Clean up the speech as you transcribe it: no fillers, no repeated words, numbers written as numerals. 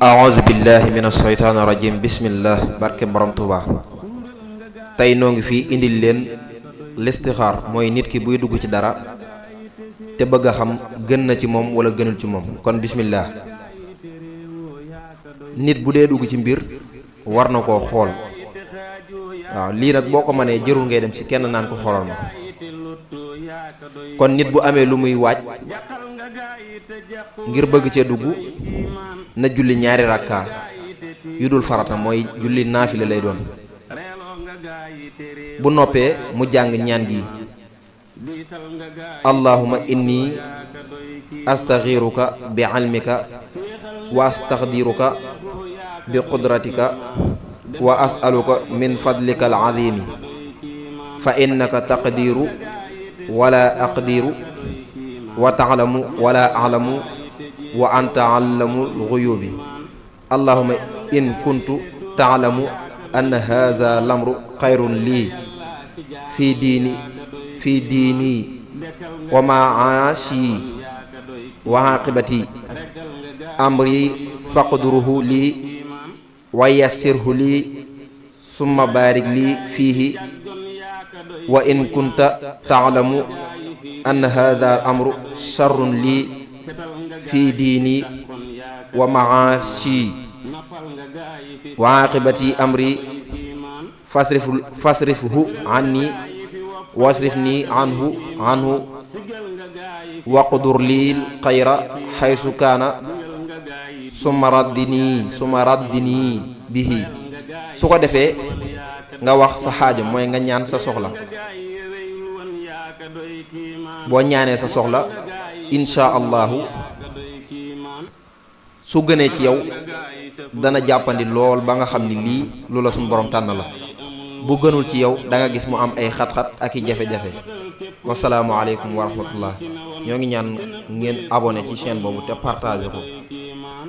a'uuzu billahi mina shaytaani rajim. Bismillah. barke borom Tuuba. tey noo ngi fii indil leen listixaar mooy nit ki buy dugg ci dara te bëgg a xam gën na ci moom wala gënul ci moom. kon bismillah. nit bu dee dugg ci mbir war na koo xool. waaw lii nag boo ko mënee jërul ngay dem ci kenn naan ko xoolal ma. kon nit bu amee lu muy waaj ngir bëgg cee dugg na julli ñaari rakka yu dul farata mooy julli naafile lay doon. bu noppee mu jàng ñaan gi: allahumma inni astaxiruka bi ilmika wa astaqdiruka bi qudratika wa as'aluka min fadlika al azimi fa innaka taqdiru wala aqdiru wa ta'lamu wala a'lamu wa anta allamul ghuyubi. allahumma in kuntu ta'lamu anna hadha lamru khayrun li fi diini wa ma'ashi wa aqibati amri faqduruhu li wa yassirhu li summa barik li fihi wa in kunta ta'lamu anna hadha amru sharrun li fi diini wa ma'ashi wa aqibati amri fasrifhu anni wasrifni anhu waqdur lil khayra haythu kana summa raddini bihi. su ko defee nga wax sa xaaja mooy nga ñaan sa soxla. boo ñaanee sa soxla insha allahu su gënee ci yow dana jàppandi lool ba nga xam ni lii lu la suñu borom tànn la. bu gënul ci yow da nga gis mu am ay xat-xat ak i jafe-jafe. wasalaamu aleykum wa rahmatullah. ñoo ngi ñaan ngeen abonné ci chaîne boobu te partagé ko.